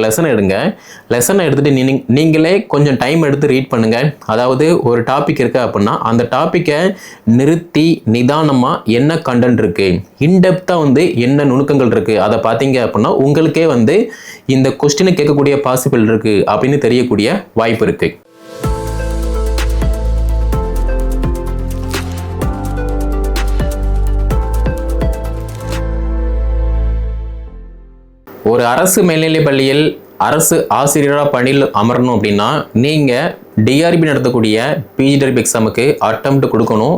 Lesson எடுங்க. லெசனை எடுத்துகிட்டு நீங்களே கொஞ்சம் டைம் எடுத்து ரீட் பண்ணுங்கள். அதாவது ஒரு டாபிக் இருக்குது அப்படின்னா அந்த டாப்பிக்கை நிறுத்தி நிதானமாக என்ன கண்டென்ட் இருக்குது, இன்டெப்த்தாக வந்து என்ன நுணுக்கங்கள் இருக்குது அதை பார்த்தீங்க அப்படின்னா உங்களுக்கே வந்து இந்த கொஸ்டினை கேட்கக்கூடிய பாசிபிள் இருக்குது அப்படின்னு தெரியக்கூடிய வாய்ப்பு இருக்குது. ஒரு அரசு மேல்நிலை பள்ளியில் அரசு ஆசிரியராக பணியில் அமரணும் அப்படின்னா நீங்கள் டிஆர்பி நடத்தக்கூடிய பிஜிடிஆர்பி எக்ஸாமுக்கு அட்டெம்ப்ட் கொடுக்கணும்.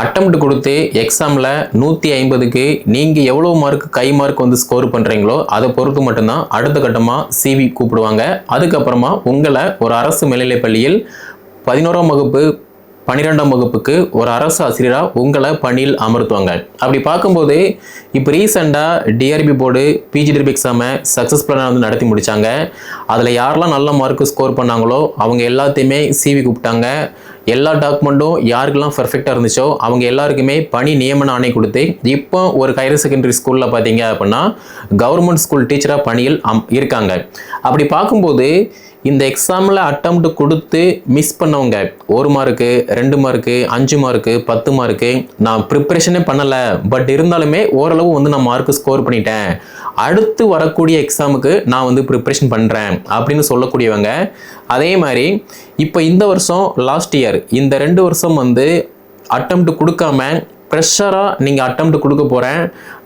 அட்டெம்ப்ட் கொடுத்து எக்ஸாமில் 150க்கு நீங்கள் எவ்வளோ மார்க் கை மார்க் வந்து ஸ்கோர் பண்ணுறீங்களோ அதை பொறுத்து மட்டும்தான் அடுத்த கட்டமாக சிவி கூப்பிடுவாங்க. அதுக்கப்புறமா உங்களை ஒரு அரசு மேல்நிலை பள்ளியில் 11ஆம் வகுப்பு 12ஆம் வகுப்புக்கு ஒரு அரசு ஆசிரியராக உங்களை பணியில் அமர்த்துவாங்க. அப்படி பார்க்கும்போது இப்போ ரீசெண்டாக டிஆர்பி போர்டு பிஜிடிஆர்பி எக்ஸாமை சக்ஸஸ்ஃபுல்லாக வந்து நடத்தி முடித்தாங்க. அதில் யாரெல்லாம் நல்ல மார்க்கு ஸ்கோர் பண்ணாங்களோ அவங்க எல்லாத்தையுமே சிவி கூப்பிட்டாங்க. எல்லா டாக்குமெண்ட்டும் யாருக்கெல்லாம் பர்ஃபெக்டாக இருந்துச்சோ அவங்க எல்லாருக்குமே பணி நியமன ஆணை கொடுத்து இப்போ ஒரு ஹையர் செகண்டரி ஸ்கூலில் பார்த்தீங்க அப்படின்னா கவர்மெண்ட் ஸ்கூல் டீச்சராக பணியில் இருக்காங்க. அப்படி பார்க்கும்போது இந்த எக்ஸாமில் அட்டெம்ப்ட் கொடுத்து மிஸ் பண்ணவங்க 1 மார்க்கு 2 மார்க்கு 5 மார்க்கு 10 மார்க்கு நான் ப்ரிப்பரேஷனே பண்ணலை, பட் இருந்தாலுமே ஓரளவு வந்து நான் மார்க்கு ஸ்கோர் பண்ணிட்டேன், அடுத்து வரக்கூடிய எக்ஸாமுக்கு நான் வந்து ப்ரிப்பரேஷன் பண்ணுறேன் அப்படின்னு சொல்லக்கூடியவங்க. அதே மாதிரி இப்போ இந்த வருஷம் லாஸ்ட் இயர் இந்த 2 வருஷம் வந்து அட்டெம்ப்ட் கொடுக்காம ப்ரெஷராக நீங்கள் அட்டெம்ப்ட் கொடுக்க போகிறேன்,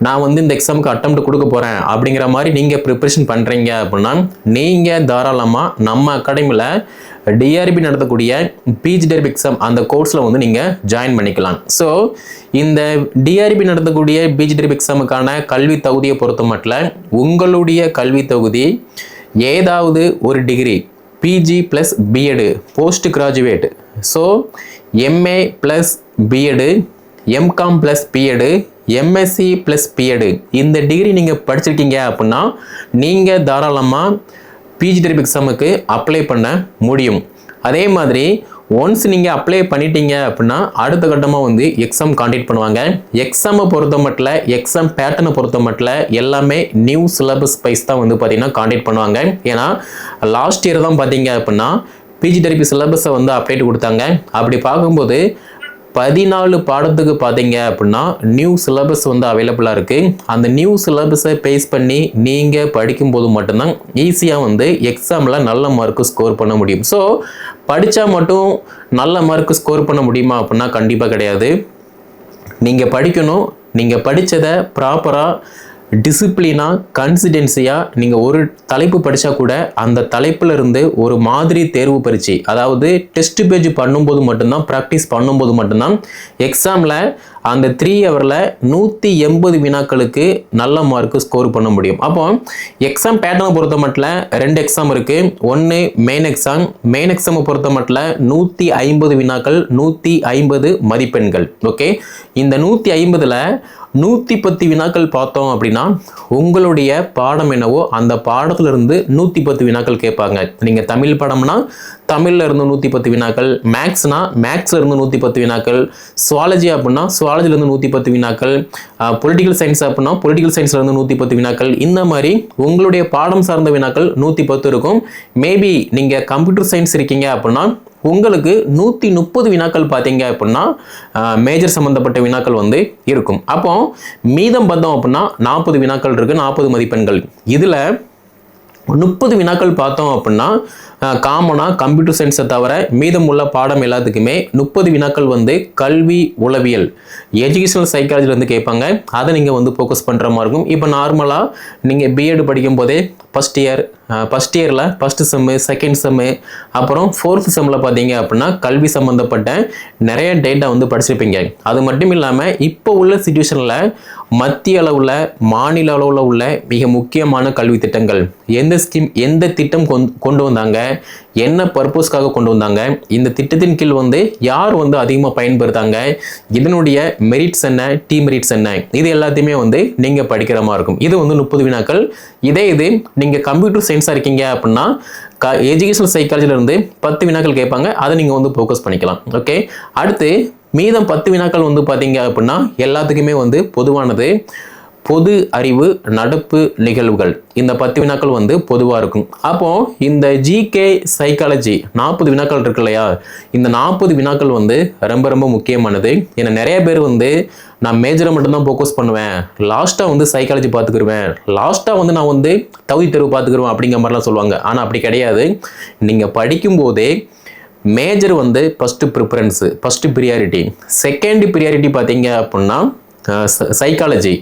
நான் வந்து இந்த எக்ஸாமுக்கு அட்டெம்ப்ட் கொடுக்க போகிறேன் அப்படிங்கிற மாதிரி நீங்கள் ப்ரிப்ரேஷன் பண்ணுறீங்க அப்படின்னா நீங்கள் தாராளமாக நம்ம அகாடமியில் டிஆர்பி நடத்தக்கூடிய பிஜிடிஆர்பி எக்ஸாம் அந்த கோர்ஸில் வந்து நீங்கள் ஜாயின் பண்ணிக்கலாம். ஸோ இந்த டிஆர்பி நடத்தக்கூடிய பிஜிடிஆர்பி எக்ஸாமுக்கான கல்வி தகுதியை பொறுத்த மட்டும் உங்களுடைய கல்வி தகுதி ஏதாவது ஒரு degree PG plus BEd post graduate, so MA plus BEd MCom plus BEd MSc plus BEd இந்த டிகிரி நீங்கள் படிச்சிருக்கீங்க அப்படின்னா நீங்கள் தாராளமாக பிஜிடிஆர்பி எக்ஸாமுக்கு அப்ளை பண்ண முடியும். அதே மாதிரி ஒன்ஸ் நீங்கள் அப்ளை பண்ணிட்டீங்க அப்படின்னா அடுத்த கட்டமாக வந்து எக்ஸாம் காண்டக்ட் பண்ணுவாங்க. எக்ஸாமை பொறுத்த மட்டும் எக்ஸாம் பேட்டர்னை பொறுத்த மட்டும் எல்லாமே நியூ சிலபஸ் வைஸ் தான் வந்து பார்த்தீங்கன்னா காண்டக்ட் பண்ணுவாங்க. ஏன்னா லாஸ்ட் இயர் தான் பார்த்தீங்க அப்படின்னா பிஜிடிஆர்பி சிலபஸை வந்து அப்டேட் கொடுத்தாங்க. அப்படி பார்க்கும்போது 14 பாடத்துக்கு பார்த்தீங்க அப்படின்னா நியூ சிலபஸ் வந்து அவைலபிளாக இருக்குது. அந்த நியூ சிலபஸை பேஸ் பண்ணி நீங்கள் படிக்கும்போது மட்டும்தான் ஈஸியாக வந்து எக்ஸாமில் நல்ல மார்க்கு ஸ்கோர் பண்ண முடியும். ஸோ படித்தா மட்டும் நல்ல மார்க்கு ஸ்கோர் பண்ண முடியுமா அப்படின்னா கண்டிப்பாக கிடையாது. நீங்கள் படிக்கணும், நீங்கள் படித்ததை ப்ராப்பராக டிசிப்ளினாக கன்சிஸ்டன்சியாக நீங்கள் ஒரு தலைப்பு படித்தா கூட அந்த தலைப்பில் இருந்து ஒரு மாதிரி தேர்வு பரீட்சை, அதாவது டெஸ்ட் பேஜ் பண்ணும்போது மட்டும்தான் ப்ராக்டிஸ் பண்ணும்போது மட்டும்தான் எக்ஸாமில் அந்த 3 ஹவரில் 180 வினாக்களுக்கு நல்ல மார்க்கு ஸ்கோர் பண்ண முடியும். அப்போ எக்ஸாம் பேட்டர்னை பொறுத்த மட்டும் 2 எக்ஸாம் இருக்குது. ஒன்று மெயின் எக்ஸாமை பொறுத்த மட்டும் 150 வினாக்கள் 150 மதிப்பெண்கள். ஓகே, இந்த 150ல் 110 வினாக்கள் பார்த்தோம் அப்படின்னா உங்களுடைய பாடம் என்னவோ அந்த பாடத்திலிருந்து 110 வினாக்கள் கேட்பாங்க. நீங்கள் தமிழ் பாடம்னா தமிழில் இருந்து 110 வினாக்கள், மேக்ஸ்னா மேக்ஸில் இருந்து 110 வினாக்கள், சுவாலஜி அப்படின்னா சுவாலஜிலேருந்து 110 வினாக்கள், பொலிட்டிக்கல் சயின்ஸ் அப்படின்னா பொலிட்டிக்கல் சயின்ஸ்ல இருந்து 110 வினாக்கள். இந்த மாதிரி உங்களுடைய பாடம் சார்ந்த வினாக்கள் 110 இருக்கும். மேபி நீங்கள் கம்ப்யூட்டர் சயின்ஸ் இருக்கீங்க அப்படின்னா உங்களுக்கு 130 வினாக்கள் பார்த்தீங்க அப்படின்னா மேஜர் சம்மந்தப்பட்ட வினாக்கள் வந்து இருக்கும். அப்போ மீதம் பார்த்தோம் அப்படின்னா 40 வினாக்கள் இருக்குது, 40 மதிப்பெண்கள். இதில் 30 வினாக்கள் பார்த்தோம் அப்படின்னா காமனாக கம்ப்யூட்டர் சயின்ஸை தவிர மீதம் உள்ள பாடம் எல்லாத்துக்குமே 30 வினாக்கள் வந்து கல்வி உளவியல் எஜுகேஷனல் சைக்காலஜிலேருந்து கேட்பாங்க. அதை நீங்கள் வந்து ஃபோக்கஸ் பண்ணுற மாதிரி இருக்கும். இப்போ நார்மலாக நீங்கள் பிஎட் படிக்கும் போதே ஃபஸ்ட் இயரில் ஃபஸ்ட்டு செம்மு, செகண்ட் செம்மு, அப்புறம் 4th செம்மில் பார்த்தீங்க அப்படின்னா கல்வி சம்மந்தப்பட்ட நிறைய டேட்டா வந்து படிச்சிருப்பீங்க. அது மட்டும் இல்லாமல் இப்போ உள்ள சிச்சுவேஷனில் மத்திய அளவில் மாநில அளவில் உள்ள மிக முக்கியமான கல்வி திட்டங்கள், எந்த ஸ்கீம் எந்த திட்டம் கொண்டு வந்தாங்க, என்ன பர்பஸ்க்காக கொண்டு வந்தாங்க, இந்த திட்டத்தின் கீழ் வந்து யார் வந்து அதிகமாக பயன்படுத்தாங்க, இதனுடைய மெரிட்ஸ் என்ன, டிமெரிட்ஸ் என்ன, இது எல்லாத்தையுமே வந்து நீங்கள் படிக்கிற மாதிரி இருக்கும். இது வந்து 30 வினாக்கள். இதே இது நீங்கள் கம்ப்யூட்டர் சயின்ஸாக இருக்கீங்க அப்படின்னா எஜுகேஷனல் சைக்காலஜிலேருந்து 10 வினாக்கள் கேட்பாங்க. அதை நீங்கள் வந்து ஃபோக்கஸ் பண்ணிக்கலாம். ஓகே, அடுத்து மீதம் 10 வினாக்கள் வந்து பார்த்தீங்க அப்படின்னா எல்லாத்துக்குமே வந்து பொதுவானது. பொது அறிவு, நடப்பு நிகழ்வுகள், இந்த 10 வினாக்கள் வந்து பொதுவாக இருக்கும். அப்போ இந்த ஜிகே சைக்காலஜி 40 வினாக்கள் இருக்கு இல்லையா, இந்த 40 வினாக்கள் வந்து ரொம்ப ரொம்ப முக்கியமானது. ஏன்னா நிறைய பேர் வந்து நான் மேஜரை மட்டும்தான் ஃபோக்கஸ் பண்ணுவேன், லாஸ்ட்டாக வந்து சைக்காலஜி பார்த்துக்குருவேன், லாஸ்ட்டாக வந்து நான் வந்து தகுதி தேர்வு பார்த்துக்குருவேன் அப்படிங்கிற மாதிரிலாம் சொல்லுவாங்க. ஆனால் அப்படி கிடையாது. நீங்கள் படிக்கும்போதே மேஜர் வந்து first preference, first priority, second priority பார்த்தீங்க அப்படின்னா சைக்காலஜி,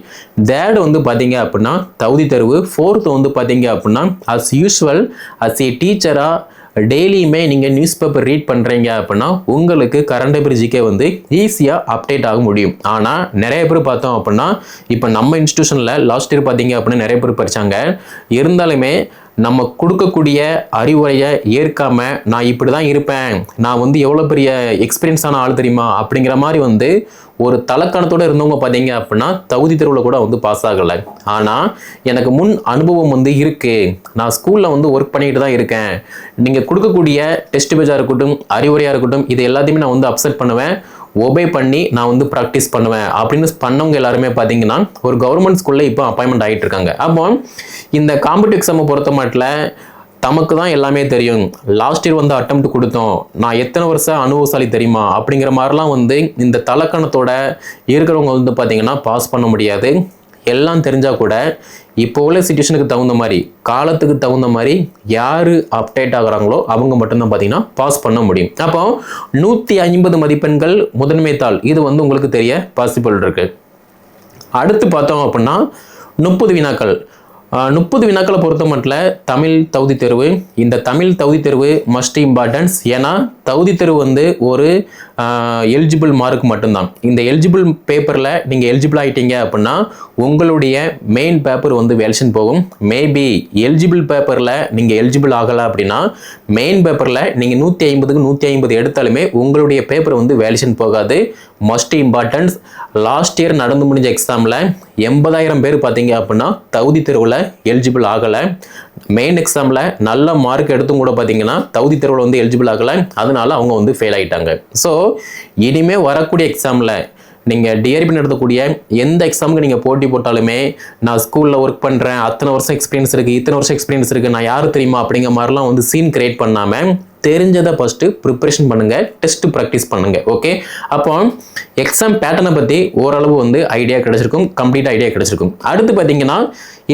தேர்டு வந்து பார்த்தீங்க அப்படின்னா தகுதி தேர்வு, ஃபோர்த்து வந்து பார்த்தீங்க அப்படின்னா அஸ் யூஸ்வல் அஸ் ஏ டீச்சராக டெய்லியுமே நீங்கள் நியூஸ் பேப்பர் ரீட் பண்ணுறீங்க அப்படின்னா உங்களுக்கு கரண்ட் அஃபேர் ஜிகே வந்து ஈஸியாக அப்டேட் ஆக முடியும். ஆனால் நிறைய பேர் பார்த்தோம் அப்படின்னா இப்போ நம்ம இன்ஸ்டியூஷனில் லாஸ்ட் இயர் பார்த்தீங்க அப்படின்னா நிறைய பேர் படித்தாங்க. இருந்தாலுமே நம்ம கொடுக்கக்கூடிய அறிவுரையை ஏற்காம நான் இப்படி தான் இருப்பேன், நான் வந்து எவ்வளோ பெரிய எக்ஸ்பீரியன்ஸான ஆள் தெரியுமா அப்படிங்கிற மாதிரி வந்து ஒரு தலக்கணத்தோடு இருந்தவங்க பார்த்தீங்க அப்படின்னா தகுதி தேர்வில் கூட வந்து பாஸ் ஆகலை. ஆனால் எனக்கு முன் அனுபவம் வந்து இருக்குது, நான் ஸ்கூலில் வந்து ஒர்க் பண்ணிக்கிட்டு தான் இருக்கேன், நீங்கள் கொடுக்கக்கூடிய டெஸ்ட் பேஜாக இருக்கட்டும், அறிவுரையாக இருக்கட்டும், இது எல்லாத்தையுமே நான் வந்து அப்செட் பண்ணுவேன், ஒபே பண்ணி நான் வந்து ப்ராக்டிஸ் பண்ணுவேன் அப்படின்னு பண்ணவங்க எல்லாருமே பார்த்தீங்கன்னா ஒரு கவர்மெண்ட் ஸ்கூலில் இப்போ அப்பாயின்மெண்ட் ஆகிட்டு இருக்காங்க. அப்போ இந்த காம்படிட்டிவ் எக்ஸாமை பொறுத்த மட்டும் தமக்கு தான் எல்லாமே தெரியும், லாஸ்ட் இயர் வந்து அட்டெம்ப்ட் கொடுத்தோம், நான் எத்தனை வருஷம் அனுபவசாலி தெரியுமா அப்படிங்கிற மாதிரிலாம் வந்து இந்த தலக்கணத்தோட இருக்கிறவங்க வந்து பார்த்தீங்கன்னா பாஸ் பண்ண முடியாது. எல்லாம் தெரிஞ்சால் கூட இப்போ உள்ள சிச்சுவேஷனுக்கு தகுந்த மாதிரி, காலத்துக்கு தகுந்த மாதிரி யார் அப்டேட் ஆகுறாங்களோ அவங்க மட்டும்தான் பார்த்தீங்கன்னா பாஸ் பண்ண முடியும். அப்போ 150 மதிப்பெண்கள் முதன்மை தாள், இது வந்து உங்களுக்கு தெரிய பாசிபிள் இருக்கு. அடுத்து பார்த்தோம் அப்படின்னா 30 வினாக்கள். 30 வினாக்களை பொறுத்த மட்டும் தமிழ் தகுதி தேர்வு. இந்த தமிழ் தகுதி தேர்வு மஸ்ட் இம்பார்ட்டன்ஸ். ஏன்னா தகுதி தேர்வு வந்து ஒரு எலிஜிபிள் மார்க் மட்டும்தான். இந்த எலிஜிபிள் பேப்பரில் நீங்கள் எலிஜிபிள் ஆகிட்டீங்க அப்படின்னா உங்களுடைய மெயின் பேப்பர் வந்து வேல்யூஷன் போகும். மேபி எலிஜிபிள் பேப்பரில் நீங்கள் எலிஜிபிள் ஆகலை அப்படின்னா மெயின் பேப்பரில் நீங்கள் 150க்கு 150 எடுத்தாலுமே உங்களுடைய பேப்பர் வந்து வேல்யூஷன் போகாது. Must importance. லாஸ்ட் இயர் நடந்து முடிஞ்ச எக்ஸாமில் 80,000 பேர் பார்த்தீங்க அப்படின்னா தகுதி தேர்வில் எலிஜிபிள் ஆகலை. மெயின் எக்ஸாமில் நல்ல மார்க் எடுத்தும் கூட பார்த்தீங்கன்னா தகுதி தேர்வில் வந்து எலிஜிபிள் ஆகலை, அதனால அவங்க வந்து ஃபெயில் ஆகிட்டாங்க. ஸோ இனிமேல் வரக்கூடிய எக்ஸாமில் நீங்கள் டிஆர்பி நடத்தக்கூடிய எந்த எக்ஸாமுக்கு நீங்கள் போட்டி போட்டாலுமே நான் ஸ்கூலில் ஒர்க் பண்ணுறேன், அத்தனை வருஷம் எக்ஸ்பீரியன்ஸ் இருக்குது, இத்தனை வருஷம் எக்ஸ்பீரியன்ஸ் இருக்குது, நான் யார் தெரியுமா அப்படிங்கிற மாதிரிலாம் வந்து சீன் கிரியேட் பண்ணாமல் தெரிஞ்சதை ஃபஸ்ட்டு ப்ரிப்பரேஷன் பண்ணுங்கள், டெஸ்ட் ப்ராக்டிஸ் பண்ணுங்கள். ஓகே, அப்போ எக்ஸாம் பேட்டர்னை பற்றி ஓரளவு வந்து ஐடியா கிடச்சிருக்கும், கம்ப்ளீட் ஐடியா கிடச்சிருக்கும். அடுத்து பார்த்தீங்கன்னா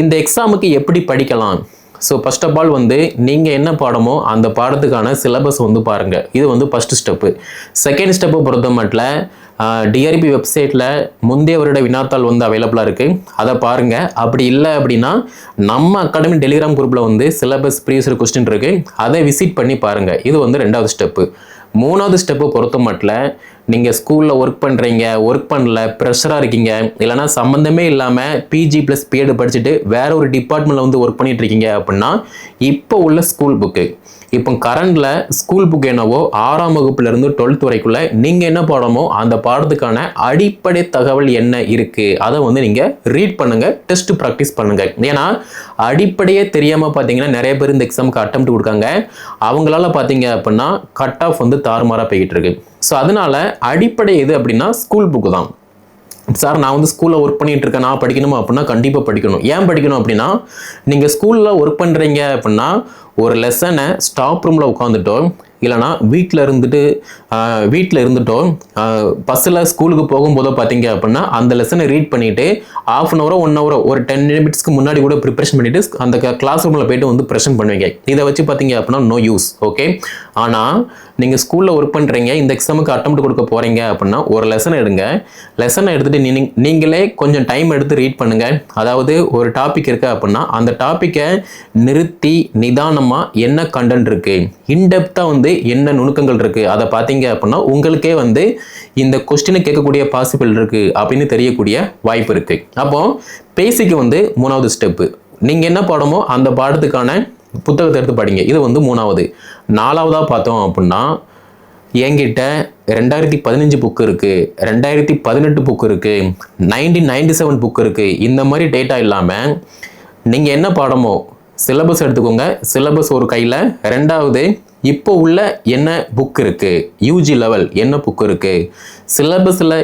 இந்த எக்ஸாமுக்கு எப்படி படிக்கலாம். ஸோ ஃபர்ஸ்ட் ஆஃப் ஆல் வந்து நீங்கள் என்ன பாடமோ அந்த பாடத்துக்கான சிலபஸ் வந்து பாருங்கள். இது வந்து ஃபஸ்ட்டு ஸ்டெப்பு. செகண்ட் ஸ்டெப்பை பொறுத்த மட்டும் டிஆர்பி வெப்சைட்டில் முந்தைய வருட வினாத்தாள் வந்து அவைலபிளாக இருக்குது, அதை பாருங்கள். அப்படி இல்லை அப்படின்னா நம்ம அகாடமி டெலிகிராம் குரூப்பில் வந்து சிலபஸ் ப்ரீவியஸ் கொஸ்டின் இருக்குது, அதை விசிட் பண்ணி பாருங்கள். இது வந்து ரெண்டாவது ஸ்டெப்பு. மூணாவது ஸ்டெப்பு பொறுத்த மட்டும் நீங்கள் ஸ்கூலில் ஒர்க் பண்ணுறீங்க, ஒர்க் பண்ணல, ப்ரெஷராக இருக்கீங்க, இல்லைனா சம்மந்தமே இல்லாமல் பிஜி ப்ளஸ் பிஎட் படிச்சுட்டு வேற ஒரு டிபார்ட்மெண்ட்டில் வந்து ஒர்க் பண்ணிட்டு இருக்கீங்க அப்படின்னா இப்போ உள்ள ஸ்கூல் புக்கு, இப்போ கரண்டில் ஸ்கூல் புக் என்னவோ 6ஆம் வகுப்புலேருந்து 12th வரைக்குள்ள நீங்கள் என்ன பாடமோ அந்த பாடத்துக்கான அடிப்படை தகவல் என்ன இருக்குது அதை வந்து நீங்கள் ரீட் பண்ணுங்கள், டெஸ்ட் ப்ராக்டிஸ் பண்ணுங்கள். ஏன்னா அடிப்படையே தெரியாமல் பார்த்தீங்கன்னா நிறைய பேர் இந்த எக்ஸாமுக்கு அட்டெம்ப்ட் கொடுக்காங்க, அவங்களால பார்த்தீங்க அப்படின்னா கட் ஆஃப் வந்து தாறுமாறாக போய்கிட்டு இருக்கு. ஸோ அதனால அடிப்படை எது அப்படின்னா ஸ்கூல் புக்கு தான். சார் நான் வந்து ஸ்கூலில் ஒர்க் பண்ணிட்டு இருக்கேன், நான் படிக்கணுமா அப்படின்னா கண்டிப்பாக படிக்கணும். ஏன் படிக்கணும் அப்படின்னா நீங்கள் ஸ்கூலில் ஒர்க் பண்ணுறீங்க அப்படின்னா ஒரு லெசனை ஸ்டாப் ரூமில் உட்காந்துட்டோ இல்லைனா வீட்டில் இருந்துட்டோ பஸ்ஸில் ஸ்கூலுக்கு போகும்போதோ பார்த்தீங்க அப்படின்னா அந்த லெசனை ரீட் பண்ணிவிட்டு ½ அன் ஹவரோ 1 ஹவரோ ஒரு 10 நிமிட்ஸ்க்கு முன்னாடி கூட ப்ரிப்பரேஷன் பண்ணிவிட்டு அந்த கிளாஸ் ரூமில் போய்ட்டு வந்து ப்ரெசென்ட் பண்ணுவீங்க. இதை வச்சு பார்த்தீங்க அப்படின்னா நோ யூஸ். ஓகே, ஆனால் நீங்கள் ஸ்கூலில் ஒர்க் பண்ணுறீங்க, இந்த எக்ஸாமுக்கு அட்டெம்ப்ட் கொடுக்க போகிறீங்க அப்படின்னா ஒரு லெசனை எடுங்க, லெசனை எடுத்துகிட்டு நீங்களே கொஞ்சம் டைம் எடுத்து ரீட் பண்ணுங்கள். அதாவது ஒரு டாபிக் இருக்குது அப்படின்னா அந்த டாப்பிக்கை நிறுத்தி நிதானமாக என்ன கண்டென்ட் இருக்குது, இன்டெப்த்தாக வந்து என்ன நுணுக்கங்கள் இருக்குது அதை பார்த்தீங்க அப்படின்னா உங்களுக்கே வந்து இந்த கொஸ்டினை கேட்கக்கூடிய பாசிபிள் இருக்குது அப்படின்னு தெரியக்கூடிய வாய்ப்பு இருக்குது. அப்போது பேசிக்கு வந்து 3வது ஸ்டெப்பு. நீங்கள் என்ன பாடமோ அந்த பாடத்துக்கான புத்தகத்தை எடுத்து படிங்க. இது வந்து 3வது. 4வதாக பார்த்தோம் அப்படின்னா என்கிட்ட 2015 புக்கு இருக்குது, 2018 புக்கு இருக்குது, 1997 புக்கு இருக்குது. இந்த மாதிரி டேட்டா இல்லாமல் நீங்கள் என்ன பாடமோ சிலபஸ் எடுத்துக்கோங்க. சிலபஸ் ஒரு கையில். ரெண்டாவது இப்போ உள்ள என்ன புக் இருக்குது, யூஜி லெவல் என்ன புக் இருக்குது, சிலபஸில்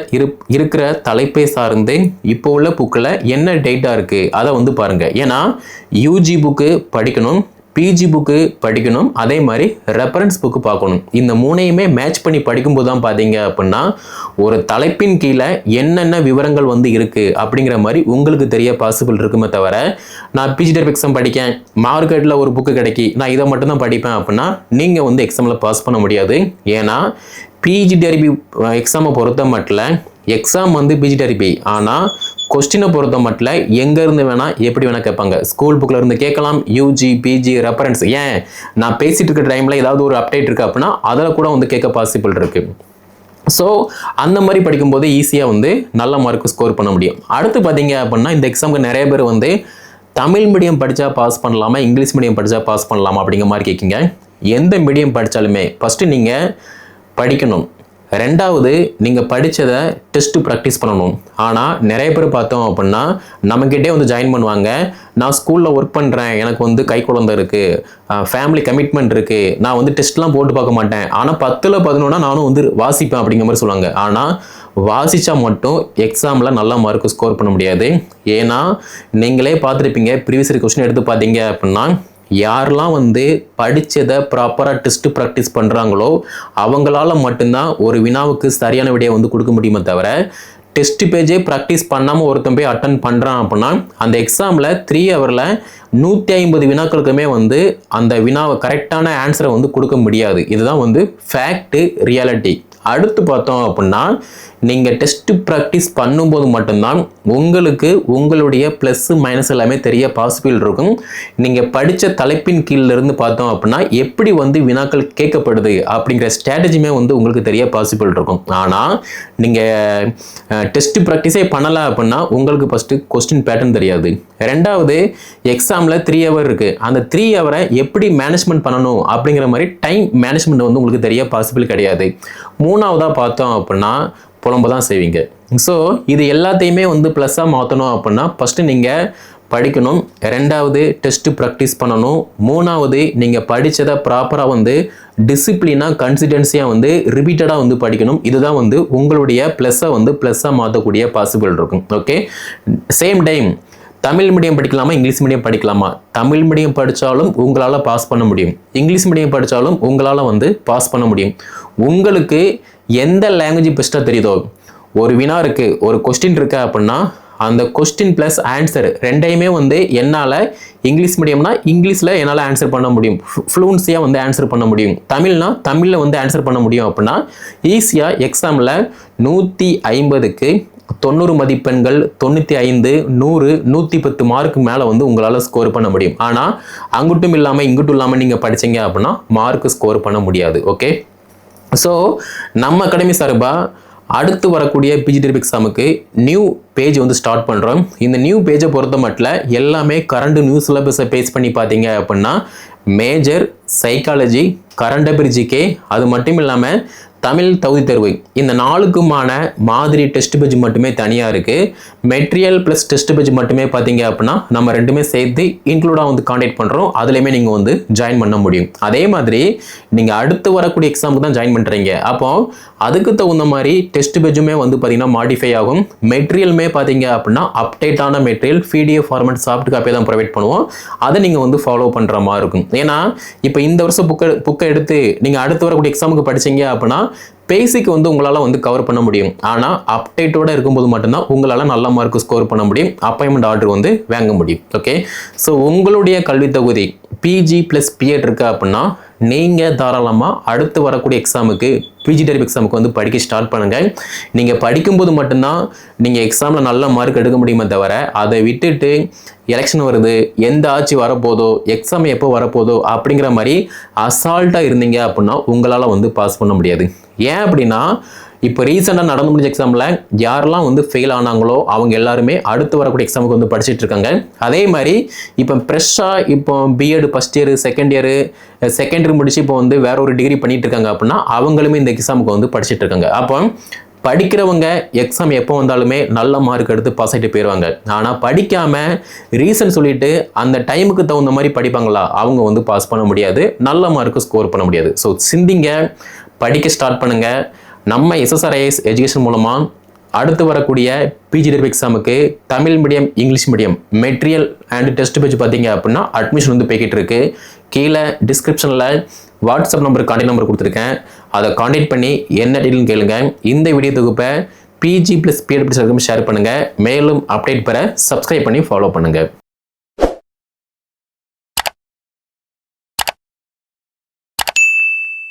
இருக்கிற தலைப்பை சார்ந்து இப்போ உள்ள புக்கில் என்ன டேட்டா இருக்குது அதை வந்து பாருங்கள். ஏன்னா யூஜி புக்கு படிக்கணும், பிஜி புக்கு படிக்கணும், அதே மாதிரி ரெஃபரன்ஸ் புக்கு பார்க்கணும். இந்த மூணையுமே மேட்ச் பண்ணி படிக்கும்போது தான் பார்த்தீங்க அப்படின்னா ஒரு தலைப்பின் கீழே என்னென்ன விவரங்கள் வந்து இருக்குது அப்படிங்கிற மாதிரி உங்களுக்கு தெரிய பாசிபிள் இருக்குமே தவிர, நான் பிஜிடிஆர்பி எக்ஸாம் படிக்கேன், மார்க்கெட்டில் ஒரு புக்கு கிடைக்கி நான் இதை மட்டும் தான் படிப்பேன் அப்படின்னா நீங்கள் வந்து எக்ஸாமில் பாஸ் பண்ண முடியாது. ஏன்னா பிஜிடிஆர்பி எக்ஸாமை பொறுத்த மட்டும் எக்ஸாம் வந்து பிஜிடிஆர்பி, ஆனால் கொஸ்டினை பொறுத்த மட்டும் எங்கேருந்து வேணால் எப்படி வேணால் கேட்பாங்க. ஸ்கூல் புக்கில் இருந்து கேட்கலாம், யூஜி பிஜி ரெஃபரன்ஸ், ஏன் நான் பேசிகிட்டு இருக்கிற டைமில் ஏதாவது ஒரு அப்டேட் இருக்குது அப்படின்னா அதில் கூட வந்து கேட்க பாசிபிள் இருக்குது. ஸோ அந்த மாதிரி படிக்கும்போது ஈஸியாக வந்து நல்ல மார்க் ஸ்கோர் பண்ண முடியும். அடுத்து பார்த்தீங்க அப்படின்னா இந்த எக்ஸாமுக்கு நிறைய பேர் வந்து தமிழ் மீடியம் படித்தா பாஸ் பண்ணலாமா, இங்கிலீஷ் மீடியம் படித்தா பாஸ் பண்ணலாமா அப்படிங்கிற மாதிரி கேட்குங்க. எந்த மீடியம் படித்தாலுமே ஃபஸ்ட்டு நீங்கள் படிக்கணும், ரெண்டாவது நீங்கள் படித்ததை டெஸ்ட்டு ப்ராக்டிஸ் பண்ணணும். ஆனால் நிறைய பேர் பார்த்தோம் அப்படின்னா நம்மக்கிட்டே வந்து ஜாயின் பண்ணுவாங்க, நான் ஸ்கூலில் ஒர்க் பண்ணுறேன், எனக்கு வந்து கை குழந்தை இருக்குது, ஃபேமிலி கமிட்மெண்ட் இருக்குது, நான் வந்து டெஸ்ட்லாம் போட்டு பார்க்க மாட்டேன், ஆனால் 10ல் 11 நானும் வந்து வாசிப்பேன் அப்படிங்கிற மாதிரி சொல்லுவாங்க. ஆனால் வாசித்தா மட்டும் எக்ஸாமில் நல்ல மார்க் ஸ்கோர் பண்ண முடியாது. ஏன்னா நீங்களே பார்த்துருப்பீங்க, ப்ரீவியஸ் கொஸ்டின் எடுத்து பார்த்தீங்க அப்படின்னா யாரெல்லாம் வந்து படித்ததை ப்ராப்பராக டெஸ்ட்டு ப்ராக்டிஸ் பண்ணுறாங்களோ அவங்களால மட்டும்தான் ஒரு வினாவுக்கு சரியான விடையை வந்து கொடுக்க முடியுமே தவிர, டெஸ்ட் பேஜே ப்ராக்டிஸ் பண்ணாமல் ஒருத்தன் போய் அட்டன் பண்ணுறான் அப்படின்னா அந்த எக்ஸாமில் 3 ஹவரில் 150 வினாக்களுக்குமே வந்து அந்த வினாவை கரெக்டான ஆன்சரை வந்து கொடுக்க முடியாது. இதுதான் வந்து ஃபேக்ட்டு, ரியாலிட்டி. அடுத்து பார்த்தோம் அப்படின்னா நீங்கள் டெஸ்ட் ப்ராக்டிஸ் பண்ணும்போது மட்டும்தான் உங்களுக்கு உங்களுடைய ப்ளஸ் மைனஸ் எல்லாமே தெரிய பாசிபிள் இருக்கும். நீங்கள் படித்த தலைப்பின் கீழிருந்து பார்த்தோம் அப்படின்னா எப்படி வந்து வினாக்கள் கேட்கப்படுது அப்படிங்கிற ஸ்ட்ராட்டஜியுமே வந்து உங்களுக்கு தெரிய பாசிபிள் இருக்கும். ஆனால் நீங்கள் டெஸ்ட் ப்ராக்டிஸே பண்ணலை அப்படின்னா உங்களுக்கு ஃபஸ்ட்டு கொஸ்டின் பேட்டர்ன் தெரியாது. ரெண்டாவது எக்ஸாமில் 3 ஹவர் இருக்குது, அந்த 3 ஹவரை எப்படி மேனேஜ்மெண்ட் பண்ணணும் அப்படிங்கிற மாதிரி டைம் மேனேஜ்மெண்ட் வந்து உங்களுக்கு தெரிய பாசிபிள் கிடையாது. மூணாவதாக பார்த்தோம் அப்படின்னா புலம்ப தான் செய்வீங்க. ஸோ இது எல்லாத்தையுமே வந்து ப்ளஸ்ஸாக மாற்றணும் அப்படின்னா ஃபஸ்ட்டு நீங்கள் படிக்கணும், ரெண்டாவது டெஸ்ட்டு ப்ராக்டிஸ் பண்ணணும், மூணாவது நீங்கள் படித்ததை ப்ராப்பராக வந்து டிசிப்ளினாக கன்சிஸ்டன்சியாக வந்து ரிப்பீட்டடாக வந்து படிக்கணும். இதுதான் வந்து உங்களுடைய ப்ளஸ்ஸை வந்து ப்ளஸ்ஸாக மாற்றக்கூடிய பாசிபிள் இருக்கும். Okay, same time Tamil medium படிக்கலாமா, இங்கிலீஷ் மீடியம் படிக்கலாமா? தமிழ் மீடியம் படித்தாலும் உங்களால் பாஸ் பண்ண முடியும், இங்கிலீஷ் மீடியம் படித்தாலும் உங்களால் வந்து பாஸ் பண்ண முடியும். உங்களுக்கு எந்த லாங்குவேஜ் பெஸ்ட்டாக தெரியுதோ, ஒரு வினா இருக்குது, ஒரு கொஸ்டின் இருக்குது அப்படின்னா அந்த கொஸ்டின் ப்ளஸ் ஆன்சர் ரெண்டையுமே வந்து என்னால் இங்கிலீஷ் மீடியம்னா இங்கிலீஷில் என்னால் ஆன்சர் பண்ண முடியும், ஃப்ளூன்ஸியாக வந்து ஆன்சர் பண்ண முடியும். தமிழ்னா தமிழில் வந்து ஆன்சர் பண்ண முடியும் அப்படின்னா ஈஸியாக எக்ஸாமில் 150க்கு 90 மதிப்பெண்கள், 95, 100, 110 மார்க் மேலே வந்து உங்களால் ஸ்கோர் பண்ண முடியும். ஆனால் அங்கிட்டும் இல்லாமல் இங்கிட்டும் இல்லாமல் நீங்கள் படித்தீங்க அப்படின்னா மார்க் ஸ்கோர் பண்ண முடியாது. ஓகே, ஸோ நம்ம அகாடமி சார்பாக அடுத்து வரக்கூடிய பிஜிடிஆர்பி எக்ஸாமுக்கு நியூ பேஜ் வந்து ஸ்டார்ட் பண்ணுறோம். இந்த நியூ பேஜை பொறுத்த மட்டும் எல்லாமே கரண்ட் நியூ சிலபஸை பேஸ் பண்ணி பார்த்தீங்க அப்படின்னா major, psychology, current affair GK, அது மட்டும் இல்லாமல் தமிழ் தகுதி தேர்வு, இந்த 4க்குமான மாதிரி டெஸ்ட் பேஜ் மட்டுமே தனியாக இருக்குது. மெட்டீரியல் ப்ளஸ் டெஸ்ட் பேஜ் மட்டுமே பார்த்தீங்க அப்படின்னா நம்ம ரெண்டுமே சேர்த்து இன்க்ளூடாக வந்து கான்டாக்ட் பண்ணுறோம். அதுலேயுமே நீங்கள் வந்து ஜாயின் பண்ண முடியும். அதே மாதிரி நீங்கள் அடுத்து வரக்கூடிய எக்ஸாமுக்கு தான் ஜாயின் பண்ணுறீங்க, அப்போ அதுக்கு தகுந்த மாதிரி டெஸ்ட் பேஜுமே வந்து பார்த்தீங்கன்னா மாடிஃபை ஆகும். மெட்டீரியலுமே பார்த்தீங்க அப்படின்னா அப்டேட்டான மெட்டீரியல் PDF ஃபார்மேட் சாஃப்ட் காப்பியை தான் ப்ரொவைட் பண்ணுவோம். அதை நீங்கள் வந்து ஃபாலோ பண்ணுற மாதிரி இருக்கும். ஏன்னா இப்போ இந்த வருஷம் புக்கை எடுத்து நீங்கள் அடுத்து வரக்கூடிய எக்ஸாமுக்கு படிச்சீங்க அப்படின்னா பேசிக் வந்து உங்களால் வந்து கவர் பண்ண முடியும். ஆனால் அப்டேட்டோட இருக்கும்போது மட்டும்தான் உங்களால் நல்ல மார்க் ஸ்கோர் பண்ண முடியும், அப்பாயின்மெண்ட் ஆர்டர் வந்து வாங்க முடியும். ஓகே, ஸோ உங்களுடைய கல்வி தகுதி பிஜி ப்ளஸ் பிஎட் இருக்குது அப்படின்னா நீங்கள் தாராளமாக அடுத்து வரக்கூடிய எக்ஸாமுக்கு பிஜிடிஆர்பி எக்ஸாமுக்கு வந்து படிக்க ஸ்டார்ட் பண்ணுங்கள். நீங்கள் படிக்கும்போது மட்டும்தான் நீங்கள் எக்ஸாமில் நல்ல மார்க் எடுக்க முடியுமே தவிர, அதை விட்டுட்டு எலெக்ஷன் வருது, எந்த ஆட்சி வரப்போதோ, எக்ஸாம் எப்போ வரப்போதோ அப்படிங்கிற மாதிரி அசால்ட்டாக இருந்தீங்க அப்படின்னா உங்களால் வந்து பாஸ் பண்ண முடியாது. ஏன் அப்படின்னா இப்போ ரீசெண்டாக நடந்து முடிஞ்ச எக்ஸாமில் யாரெல்லாம் வந்து ஃபெயில் ஆனாங்களோ அவங்க எல்லாருமே அடுத்து வரக்கூடிய எக்ஸாமுக்கு வந்து படிச்சுட்டு இருக்காங்க. அதே மாதிரி இப்போ ஃப்ரெஷ்ஷாக இப்போ BEd first year, second year, secondary முடிச்சு இப்போ வந்து வேற ஒரு டிகிரி பண்ணிட்டு இருக்காங்க அப்படின்னா அவங்களுமே இந்த எக்ஸாமுக்கு வந்து படிச்சுட்டு இருக்காங்க. அப்போ படிக்கிறவங்க எக்ஸாம் எப்போ வந்தாலுமே நல்ல மார்க் எடுத்து பாஸ் ஆகிட்டு போயிடுவாங்க. ஆனால் படிக்காமல் ரீசன் சொல்லிட்டு அந்த டைமுக்கு தகுந்த மாதிரி படிப்பாங்களா, அவங்க வந்து பாஸ் பண்ண முடியாது, நல்ல மார்க்கு ஸ்கோர் பண்ண முடியாது. ஸோ சிந்திங்க, படிக்க ஸ்டார்ட் பண்ணுங்க. நம்ம SSRIS எஜுகேஷன் மூலமாக அடுத்து வரக்கூடிய பிஜிடிஆர்பி எக்ஸாமுக்கு Tamil medium English medium material and test page பார்த்தீங்க அப்படின்னா அட்மிஷன் வந்து போய்கிட்டு இருக்கு. கீழே டிஸ்கிரிப்ஷனில் வாட்ஸ்அப் நம்பர் கான்டாக்ட் நம்பர் கொடுத்துருக்கேன். அதை கான்டாக்ட் பண்ணி என்ன டீட்டெயில்னு கேளுங்க. இந்த வீடியோ தொகுப்பை PG + PED ஷேர் பண்ணுங்கள். மேலும் அப்டேட் பெற சப்ஸ்கிரைப் பண்ணி ஃபாலோ பண்ணுங்கள்.